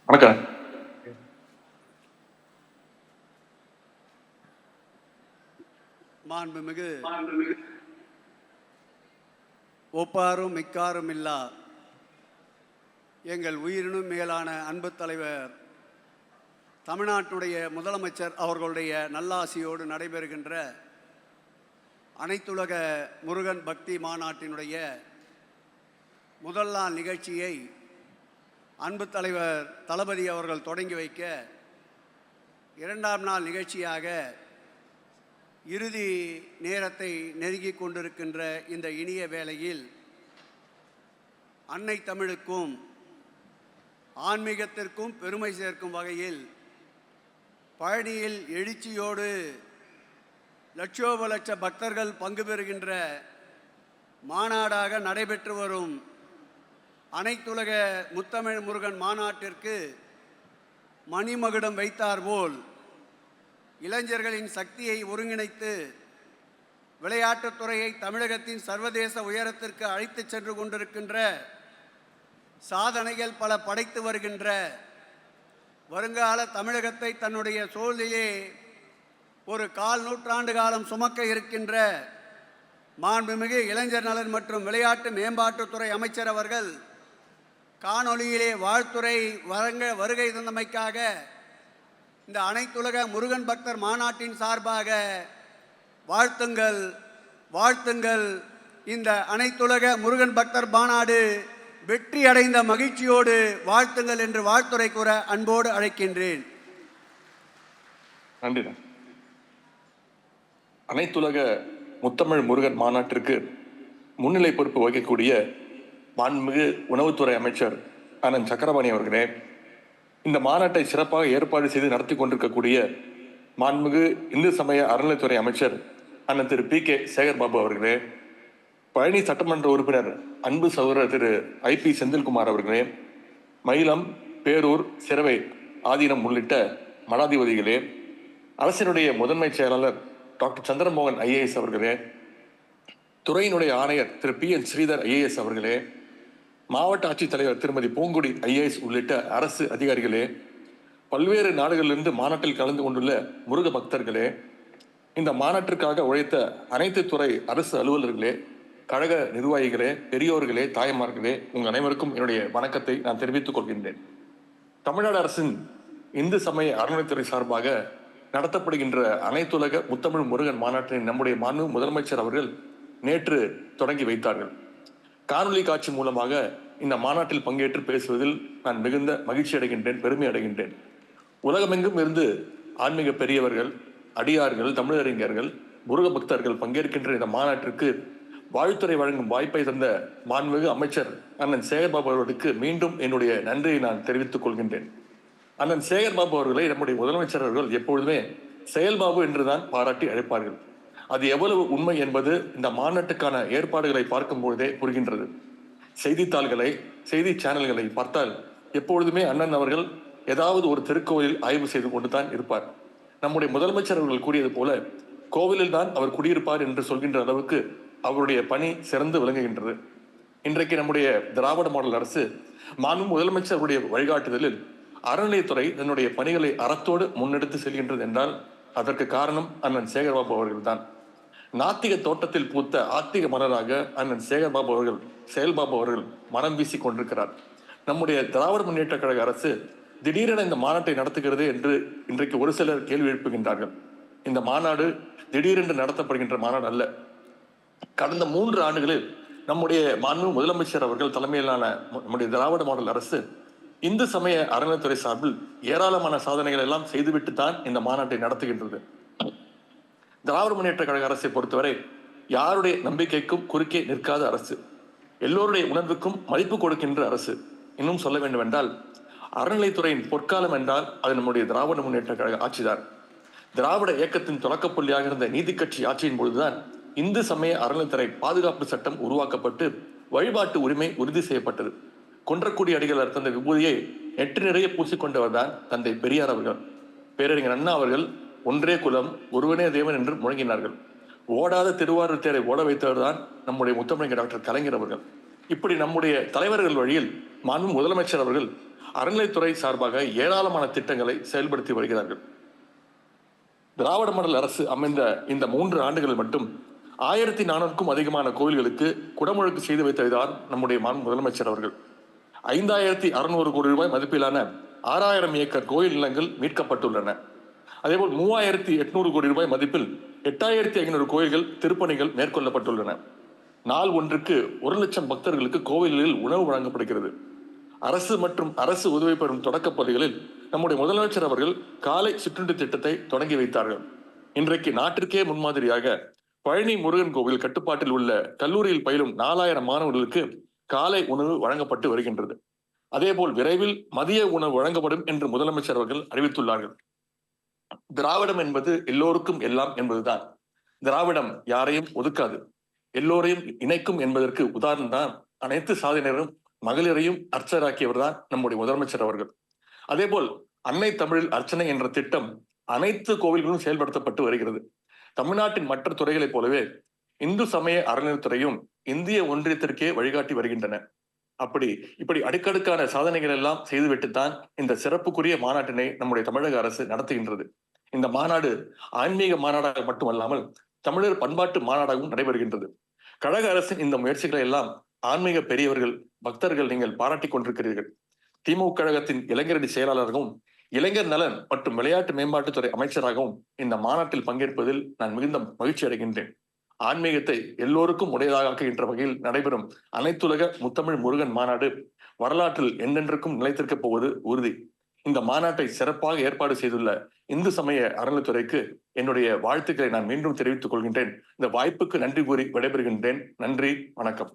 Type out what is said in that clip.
வணக்கம். மாண்புமிகு ஒப்பாரும் மிக்காரும் இல்லா எங்கள் உயிரினும் மேலான அன்பு தலைவர் தமிழ்நாட்டுடைய முதலமைச்சர் அவர்களுடைய நல்லாசியோடு நடைபெறுகின்ற அனைத்துலக முருகன் பக்தி மாநாட்டினுடைய முதல் நாள் நிகழ்ச்சியை அன்பு தலைவர் தளபதி அவர்கள் தொடங்கி வைக்க, இரண்டாம் நாள் நிகழ்ச்சியாக இறுதி நேரத்தை நெருங்கி கொண்டிருக்கின்ற இந்த இனிய வேளையில் அன்னை தமிழுக்கும் ஆன்மீகத்திற்கும் பெருமை சேர்க்கும் வகையில் பழனியில் எழுச்சியோடு லட்சோப லட்ச பக்தர்கள் பங்கு பெறுகின்ற மாநாடாக நடைபெற்று வரும் அனைத்துலக முத்தமிழ் முருகன் மாநாட்டிற்கு மணிமகுடம் வைத்தார்போல் இளைஞர்களின் சக்தியை ஒருங்கிணைத்து விளையாட்டுத்துறையை தமிழகத்தின் சர்வதேச உயரத்திற்கு அழைத்து சென்று கொண்டிருக்கின்ற, சாதனைகள் பல படைத்து வருகின்ற, வருங்கால தமிழகத்தை தன்னுடைய சூழலிலே ஒரு 1/4 நூற்றாண்டு காலம் சுமக்க இருக்கின்ற மாண்புமிகு இளைஞர் நலன் மற்றும் விளையாட்டு மேம்பாட்டுத்துறை அமைச்சர் அவர்கள் காணொலியிலே வாழ்த்துரை வருகை தந்தமைக்காக இந்த அனைத்துலக முருகன் பக்தர் மாநாட்டின் சார்பாக வாழ்த்துங்கள் வாழ்த்துங்கள். இந்த அனைத்துலக முருகன் பக்தர் மாநாடு வெற்றி அடைந்த மகிழ்ச்சியோடு வாழ்த்துங்கள் என்று வாழ்த்துரை கூற அன்போடு அழைக்கின்றேன். நன்றி. அனைத்துலக முத்தமிழ் முருகன் மாநாட்டிற்கு முன்னிலை பொறுப்பு வகிக்கக்கூடிய மாண்புமிகு உணவுத்துறை அமைச்சர் அண்ணன் சக்கரபாணி அவர்களே, இந்த மாநாட்டை சிறப்பாக ஏற்பாடு செய்து நடத்தி கொண்டிருக்கக்கூடிய மாண்புமிகு இந்து சமய அறநிலைத்துறை அமைச்சர் அண்ணன் திரு பி கே சேகர்பாபு அவர்களே, பழனி சட்டமன்ற உறுப்பினர் அன்பு சகோதரர் திரு IP செந்தில்குமார் அவர்களே, மயிலம், பேரூர், சிரவை ஆதீனம் உள்ளிட்ட மடாதிபதிகளே, அரசினுடைய முதன்மை செயலாளர் டாக்டர் சந்திரமோகன் IAS அவர்களே, துறையினுடைய ஆணையர் திரு PN ஸ்ரீதர் IAS அவர்களே, மாவட்ட ஆட்சித்தலைவர் திருமதி பூங்குடி IAS உள்ளிட்ட அரசு அதிகாரிகளே, பல்வேறு நாடுகளிலிருந்து மாநாட்டில் கலந்து கொண்டுள்ள முருக பக்தர்களே, இந்த மாநாட்டிற்காக உழைத்த அனைத்து துறை அரசு அலுவலர்களே, கழக நிர்வாகிகளே, பெரியோர்களே, தாய்மார்களே, உங்கள் அனைவருக்கும் என்னுடைய வணக்கத்தை நான் தெரிவித்துக் கொள்கின்றேன். தமிழ்நாடு அரசின் இந்து சமய அறநிலைத்துறை சார்பாக நடத்தப்படுகின்ற அனைத்துலக முத்தமிழ் முருகன் மாநாட்டினை நம்முடைய மாண்பு முதலமைச்சர் அவர்கள் நேற்று தொடங்கி வைத்தார்கள். காணொலி காட்சி மூலமாக இந்த மாநாட்டில் பங்கேற்று பேசுவதில் நான் மிகுந்த மகிழ்ச்சி அடைகின்றேன், பெருமை அடைகின்றேன். உலகமெங்கும் இருந்து ஆன்மீக பெரியவர்கள், அடியார்கள், தமிழறிஞர்கள், முருக பக்தர்கள் பங்கேற்கின்ற இந்த மாநாட்டிற்கு வாழ்த்துறை வழங்கும் வாய்ப்பை தந்த மாண்புமிகு அமைச்சர் அண்ணன் சேகர்பாபு அவர்களுக்கு மீண்டும் என்னுடைய நன்றியை நான் தெரிவித்துக் கொள்கின்றேன். அண்ணன் சேகர்பாபு அவர்களை நம்முடைய முதலமைச்சர் அவர்கள் எப்பொழுதுமே செயல்பாபு என்றுதான் பாராட்டி அழைப்பார்கள். அது எவ்வளவு உண்மை என்பது இந்த மாநாட்டுக்கான ஏற்பாடுகளை பார்க்கும் பொழுதே புரிகின்றது. செய்தித்தாள்களை, செய்தி சேனல்களை பார்த்தால் எப்பொழுதுமே அண்ணன் அவர்கள் ஏதாவது ஒரு திருக்கோயிலில் ஆய்வு செய்து கொண்டுதான் இருப்பார். நம்முடைய முதலமைச்சர் அவர்கள் கூறியது போல கோவிலில் தான் அவர் குடியிருப்பார் என்று சொல்கின்ற அளவுக்கு அவருடைய பணி சிறந்து விளங்குகின்றது. இன்றைக்கு நம்முடைய திராவிட மாடல் அரசு மாண்பு முதலமைச்சர் அவருடைய வழிகாட்டுதலில் அறநிலையத்துறை தன்னுடைய பணிகளை அறத்தோடு முன்னெடுத்து செல்கின்றது என்றால் அதற்கு காரணம் அண்ணன் சேகர்பாபு அவர்கள் தான். நாத்திக தோட்டத்தில் பூத்த ஆத்திக மலராக அண்ணன் சேகர்பாபு அவர்கள், செயல்பாபு அவர்கள் மனம் வீசி கொண்டிருக்கிறார். நம்முடைய திராவிட முன்னேற்ற கழக அரசு திடீரென இந்த மாநாட்டை நடத்துகிறது என்று இன்றைக்கு ஒரு சிலர் கேள்வி எழுப்புகின்றார்கள். இந்த மாநாடு திடீரென்று நடத்தப்படுகின்ற மாநாடு அல்ல. கடந்த 3 ஆண்டுகளில் நம்முடைய மாண்பு முதலமைச்சர் அவர்கள் தலைமையிலான நம்முடைய திராவிட மாடல் அரசு இந்து சமய அறநிலைத்துறை சார்பில் ஏராளமான சாதனைகள் எல்லாம் செய்துவிட்டு தான் இந்த மாநாட்டை நடத்துகின்றது. திராவிட முன்னேற்ற கழக அரசை பொறுத்தவரை யாருடைய நம்பிக்கைக்கும் குறுக்கே நிற்காத அரசு, எல்லோருடைய உணர்வுக்கும் மதிப்பு கொடுக்கின்ற அரசு. இன்னும் சொல்ல வேண்டும் என்றால் அறநிலைத்துறையின் பொற்காலம் என்றால் அது நம்முடைய திராவிட முன்னேற்ற கழக ஆட்சிதான். திராவிட இயக்கத்தின் தொடக்க புள்ளியாக இருந்த நீதி கட்சி ஆட்சியின் பொழுதுதான் இந்து சமய அறநிலைத்துறை பாதுகாப்பு சட்டம் உருவாக்கப்பட்டு வழிபாட்டு உரிமை உறுதி செய்யப்பட்டது. குன்றக்குடி அடிகள் தந்த விபூதியை நெற்றி நிறைய பூசிக்கொண்டவர் தான் தந்தை பெரியார் அவர்கள். பேரறிஞர் அண்ணா அவர்கள் ஒன்றே குலம் ஒருவனே தேவன் என்று முழங்கினார்கள். ஓடாத திருவாரூர் தேரை ஓட வைத்தவர் தான் நம்முடைய முத்தமிழர் டாக்டர் கலைஞர் அவர்கள். இப்படி நம்முடைய தலைவர்கள் வழியில் மாண்பு முதலமைச்சர் அவர்கள் அறநிலைத்துறை சார்பாக ஏராளமான திட்டங்களை செயல்படுத்தி வருகிறார்கள். திராவிட மாடல் அரசு அமைந்த இந்த 3 ஆண்டுகளில் மட்டும் 1400க்கும் அதிகமான கோயில்களுக்கு குடமுழுக்கு செய்து வைத்ததுதான் நம்முடைய மாண்பு முதலமைச்சர் அவர்கள். 5600 கோடி ரூபாய் மதிப்பிலான 6000 ஏக்கர் கோயில் நிலங்கள் மீட்கப்பட்டுள்ளன. அதேபோல் 3800 கோடி ரூபாய் மதிப்பில் 8500 கோயில்கள் திருப்பணிகள் மேற்கொள்ளப்பட்டுள்ளன. நாள் ஒன்றுக்கு 1 லட்சம் பக்தர்களுக்கு கோவில்களில் உணவு வழங்கப்படுகிறது. அரசு மற்றும் அரசு உதவி பெறும் தொடக்கப் பள்ளிகளில் நம்முடைய முதலமைச்சர் அவர்கள் காலை சிற்றுண்டி திட்டத்தை தொடங்கி வைத்தார்கள். இன்றைக்கு நாட்டிற்கே முன்மாதிரியாக பழனி முருகன் கோவில் கட்டுப்பாட்டில் உள்ள கல்லூரியில் பயிலும் 4000 மாணவர்களுக்கு காலை உணவு வழங்கப்பட்டு வருகின்றது. அதேபோல் விரைவில் மதிய உணவு வழங்கப்படும் என்று முதலமைச்சர் அவர்கள் அறிவித்துள்ளார்கள். திராவிடம் என்பது எல்லோருக்கும் எல்லாம் என்பதுதான். திராவிடம் யாரையும் ஒதுக்காது, எல்லோரையும் இணைக்கும் என்பதற்கு உதாரணம் தான் அனைத்து சாதனையரும் மகளிரையும் அர்ச்சராக்கியவர் தான் நம்முடைய முதலமைச்சர் அவர்கள். அதேபோல் அன்னை தமிழில் அர்ச்சனை என்ற திட்டம் அனைத்து கோவில்களும் செயல்படுத்தப்பட்டு வருகிறது. தமிழ்நாட்டின் மற்ற துறைகளைப் போலவே இந்து சமய அறநிலையத்துறையும் இந்திய ஒன்றியத்திற்கே வழிகாட்டி வருகின்றன. இப்படி அடுக்கடுக்கான சாதனைகள் எல்லாம் செய்துவிட்டுத்தான் இந்த சிறப்புக்குரிய மாநாட்டினை நம்முடைய தமிழக அரசு நடத்துகின்றது. இந்த மாநாடு ஆன்மீக மாநாடாக மட்டுமல்லாமல் தமிழர் பண்பாட்டு மாநாடாகவும் நடைபெறுகின்றது. கழக அரசின் இந்த முயற்சிகளை எல்லாம் ஆன்மீக பெரியவர்கள், பக்தர்கள் நீங்கள் பாராட்டிக் கொண்டிருக்கிறீர்கள். திமுக கழகத்தின் இளைஞரணி செயலாளராகவும் இளைஞர் நலன் மற்றும் விளையாட்டு மேம்பாட்டுத்துறை அமைச்சராகவும் இந்த மாநாட்டில் பங்கேற்பதில் நான் மிகுந்த மகிழ்ச்சி அடைகின்றேன். ஆன்மீகத்தை எல்லோருக்கும் உடையதாக ஆக்குகின்ற வகையில் நடைபெறும் அனைத்துலக முத்தமிழ் முருகன் மாநாடு வரலாற்றில் என்றென்றுக்கும் நிலைத்திருக்கப் போவது உறுதி. இந்த மாநாட்டை சிறப்பாக ஏற்பாடு செய்துள்ள இந்து சமய அறநிலைத்துறைக்கு என்னுடைய வாழ்த்துக்களை நான் மீண்டும் தெரிவித்துக் கொள்கின்றேன். இந்த வாய்ப்புக்கு நன்றி கூறி விடைபெறுகின்றேன். நன்றி, வணக்கம்.